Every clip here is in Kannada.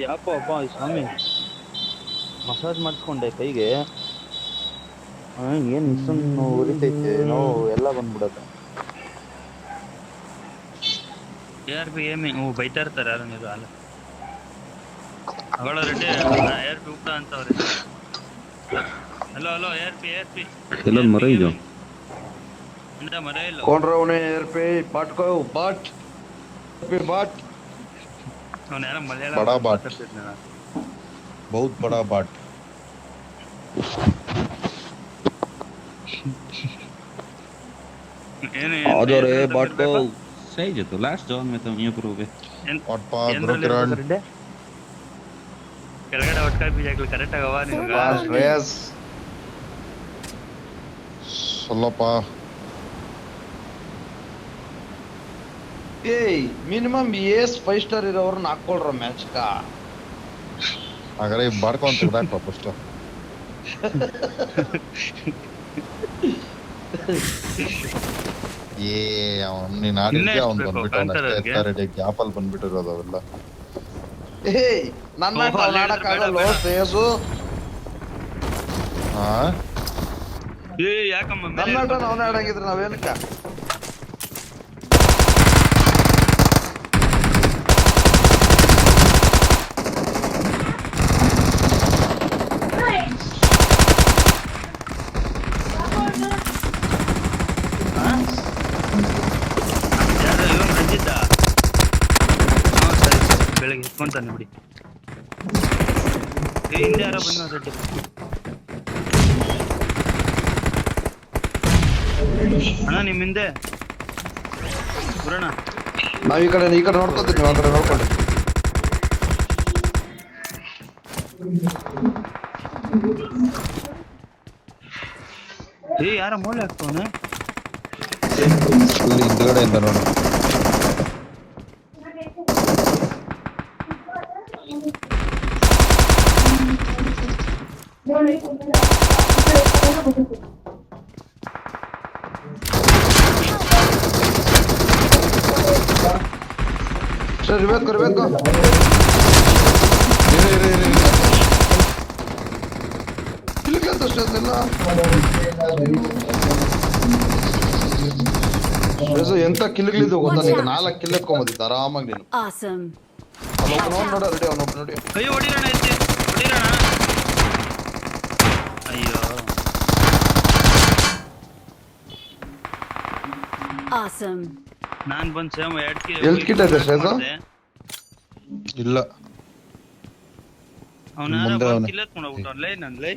ಯಾಪ ಅಪ್ಪ ಸ್ವಾಮಿ ಮಸಾಜ್ ಮಾಡಿಸ್ಕೊಂಡೆ ಕೈಗೆ. ಏನ್ ಇಷ್ಟೊಂದು ಉರಿತೈತೆ, ನೋವು ಎಲ್ಲ ಬಂದ್ಬಿಡತ್ತೆ. ARP ಏಮಿ ಬೈತಾ ಇರ್ತಾರೆ ಯಾರು ನೀವು ಅಲ್ಲ ಅವಳ ರೆಡ್ಡಿ ARP ಊಟ ಅಂತವ್ರೆ. ಹಲೋ ಹಲೋ ARP ಎಲ್ಲೊಂದು ಮರ ಇದೆಯೋ ಇಂದ ಮರ ಇಲ್ಲ. कौन रहा उन्हें ARP बाट को बाट बाट ಅವನು ಯಾರ ಮಲಯಾಳ बड़ा बाट, ಮಾತಾಡ್ತಿದ್ನ. बहुत बड़ा बाट। आज और ये बाट को सही है तो लास्ट जोन में तो ये प्रो पे और पास ब्रो किरण ಕೆಳಗಡೆ ಒಟ್ಕಾಯಿ ಬೀಜಗಳು ಕರೆಕ್ಟ್ ಆಗವ ನಿಮ್ಗ. लास्ट रेस ಸ್ವಲ್ಪ ಏಯ್ ಮಿನಿಮಮ್ ಎಸ್ 5 ಸ್ಟಾರ್ ಇರೋರ್ನ ಹಾಕೊಳ್ಳ್ರ ಮ್ಯಾಚ್ ಕಾ. ಹಾಗಾದ್ರೆ ಬಾಡ್ಕೊಂತ ತೆಗ್ದಾಕ ಫಸ್ಟ್. ಏ ನೀನ್ ಆಡಿದ್ಕೆ ಅವ್ನು ಬಂದ್ಬಿಟ್ಟು ರೆಡಿ ಗ್ಯಾಪಲ್ಲಿ ಬಂದ್ಬಿಟ್ಟಿರೋದು ಅವೆಲ್ಲ. ಏಯ್ ನನ್ನ ಆಡಕ್ಕಾಗಲ್ಲ ಶ್ರೇಯಸು. ಹಾ ಯಾಕಮ್ಮ ನನ್ನ ಆಟ ಅವನೇ ಆಡಂಗಿದ್ರೆ ನಾವೇನಕ್ಕ. ಬೆಳಗ್ಗೆ ಎತ್ಕೊಂತಾನೆ ಬಿಡಿ. ಹಿಂದೆ ಯಾರೋ ಬಂದ ರೆಡ್ಡಿ. ಅಣ್ಣ ನಿಮ್ ಹಿಂದೆ ಬರೋಣ. ನಾವ್ ಈ ಕಡೆ ನೋಡ್ಕೊತೀವಿ, ನೀವು ಆ ಕಡೆ ನೋಡ್ಕೊಳ್ಳಿ. ಯಾರ ಮೂಲೆ ಆಗ್ತವನೆ ಹಿಂದ್ಗಡೆ ಇಂದ ನೋಡು. ಸರ್ ಇರ್ಬೇಕು ಇಲ್ಲಿಗೆಲ್ಲ ಎಂತ ಕಿಲ್ಗಳಿದ್ದು ಗೊತ್ತಾ ನಿಂಗೆ? 4 ಕಿಲ್ ಎತ್ಕೊಂಬಂದಿದ್ದ ಆರಾಮಾಗಿ ನೀನು. ಅವನೊಬ್ಬ ನೋಡ ರೆಡಿ, ಅವನೊಬ್ಬ ನೋಡಿ. ಅಯ್ಯೋ ಹೊಡಿರೋಣ ಐತಿ, ಹೊಡಿರೋಣ. ಅಯ್ಯೋ ನಾನ್ ಬಂದ್ ಸೇಮ್ 2 ಎಲ್ ಕಿಟ್ ಐತೆ ಶ್ರೇಯಸ? ಇಲ್ಲ ಅವನ ಕಿಲ್ ಎತ್ಕೊಂಡು ಹೋಗ್ಬಿಟ್ಟವ್ನ ನನ್ ಲೈ.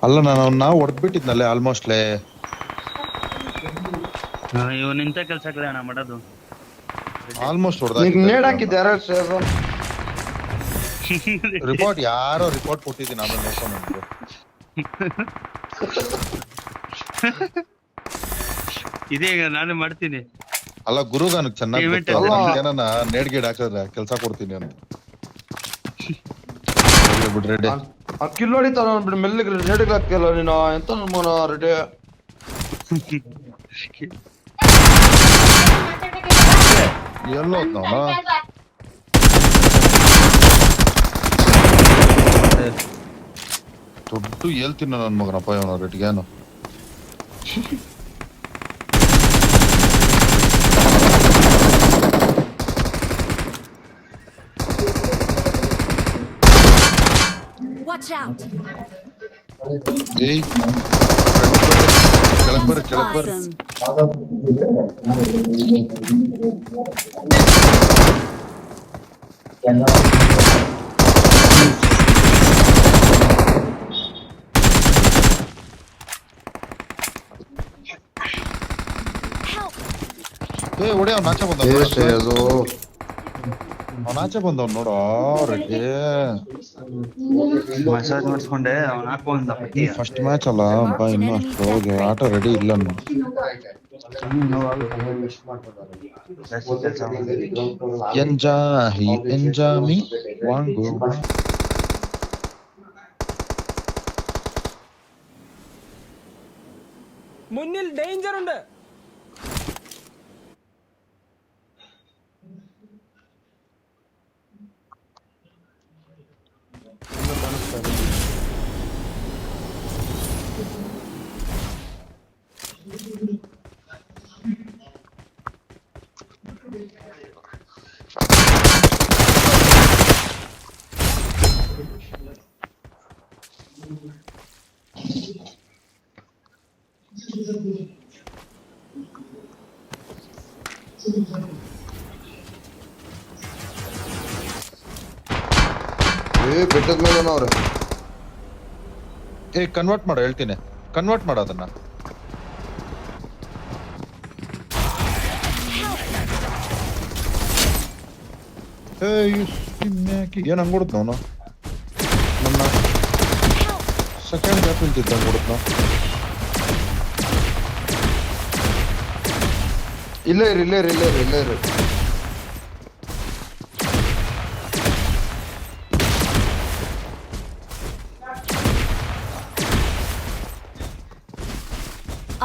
ಅಲ್ಲ ನಾನು ಅವನ್ನ ಹೊಡೆದ್ಬಿಟ್ಟಿದ್ನಲ್ಲೇ ಆಲ್ಮೋಸ್ಟ್ಲೇ. ಇವನ್ ಇಂಥ ಕೆಲ್ಸ ಅಣ್ಣ ಮಾಡೋದು. ಆಲ್ಮೋಸ್ಟ್ ನೇಡ್ ಹಾಕಿದ್ದೆ ಯಾರು ಶ್ರೇಯಸ? ರಿಪೋರ್ಟ್ ಯಾರೋ ರಿಪೋರ್ಟ್ ಕೊಟ್ಟಿದ್ದೀನಿ ಆಮೇಲೆ ನೋಡ್ಕೊಂಡು. ಇದೇ ಈಗ ನಾನು ಮಾಡ್ತೀನಿ. ಅಲ್ಲ ಗುರುಗ ನನಗೆ ಚೆನ್ನಾಗಿ ಗೊತ್ತು, ನೇಡ್ಗೇಡ್ ಹಾಕಿದ್ರೆ ಕೆಲಸ ಕೊಡ್ತೀನಿ ಅಂತ. ಬಿಡ್ರೆಡಿ ಕಿಲ್ ಹೊಡಿತಾನ ಬಿಡಿ, ಮೆಲ್ಲಿಗೆ ನೇಡಿಗೆ ಹಾಕಿಲ್ಲ ನೀನು. ಎಂತ ನಮ್ಮನ ರೆಡಿ ಎಲ್ಲೋ ನಾವು ದೊಡ್ಡ ಹೇಳ್ತೀನಿ ನನ್ನ ಮಗನಪ್ಪ ಇವನು ರೆಡ್ಗೇನು. Watch out! ಏಯ್ ಕೆಳಗ್ ಬರ್ರಿ. ಏ ಹೊಡೆ ಅವ್ನು ನಾಚ ಬಂದ. ಅವ್ನ ಆಚೆ ಬಂದವ್ ನೋಡೋ ರೆಡ್ಡಿ. ಮಸಾಜ್ ಮಾಡಿಸ್ಕೊಂಡೆ ಅವ್ನು ಹಾಕೋ ಅಂದ ಪಟ್ಟಿ. ಫಸ್ಟ್ ಮ್ಯಾಚ್ ಅಲ್ಲ ಬಾ, ಇನ್ನು ಅಷ್ಟು ಹೋಗಿ ಆಟ ರೆಡಿ ಇಲ್ಲ ನಾನು. ಎಂಜಾಮಿ ವಾಂಗು. മുന്നിൽ ഡേഞ്ചർ ഉണ്ട്. ಬೆಟ್ಟದ ಮೇಲೆ ಅವ್ರೆ. ಕನ್ವರ್ಟ್ ಮಾಡು, ಹೇಳ್ತೀನಿ ಕನ್ವರ್ಟ್ ಮಾಡು ಅದನ್ನ. ಏನ್ ಹಂಗ್ಬಿಡುತ್ತ ಅವನು ನನ್ನ ಸೆಕೆಂಡ್ ಗ್ಯಾಪ್ ನಿಂತಿದ್ದ ಹಂಗ್ಬಿಡುತ್ತ. ಇಲ್ಲೇ ಇರಿ ಇಲ್ಲೇ ಇರಿ ಇಲ್ಲೇ ಇರಿ ಇಲ್ಲೇ ಇರಿ.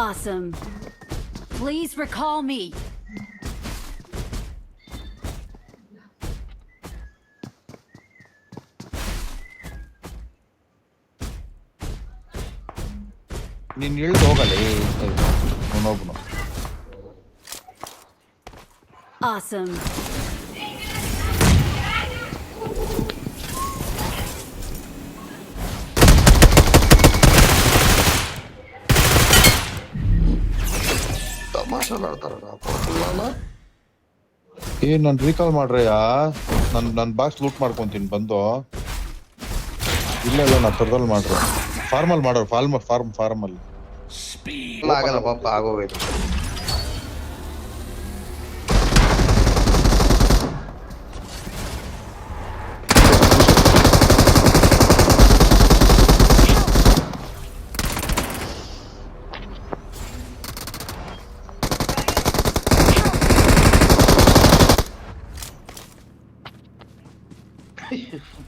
Awesome. Please recall me. ನೀನ್ ಇಳ್ದು ಹೋಗಲ್ಲ ಅವನೊಬ್ನು. Awesome. ನನ್ ರೀಕಾಲ್ ಮಾಡ್ರಯ್ಯ, ನನ್ ಬಾಕ್ಸ್ ಲೂಟ್ ಮಾಡ್ಕೊಂತೀನಿ ಬಂದು. ಇಲ್ಲ ನಾ ತರದಲ್ಲಿ ಮಾಡ್ರಿ, ಫಾರ್ಮಲ್ ಮಾಡೋರು, ಫಾರ್ಮ್ ಅಲ್ಲಿ. ಆಗಲ್ಲ ಪಾಪ, ಆಗೋಗೈತೆ.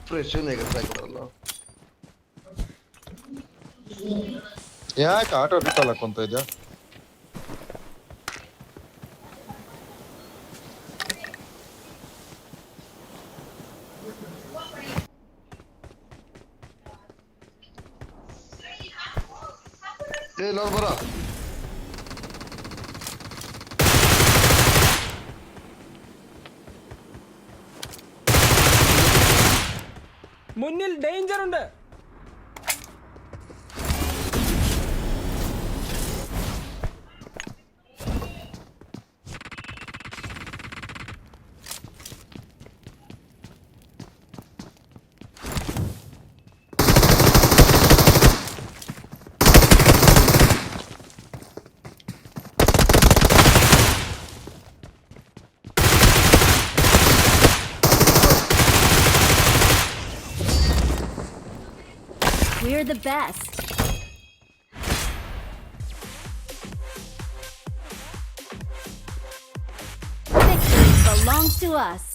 ಪ್ರೆಷನ್ ಎಗರ್ಸಾಕಿರಲ್ಲ. ಯಾಕೆ ಆಟೋ ರೀಕಾಲ್ ಹಾಕೊಂತ ಇದ್ಯಾ? ಇಲ್ಲ ಬರ. മുന്നിൽ ഡേഞ്ചർ ഉണ്ട്. We're the best. Victory belongs to us.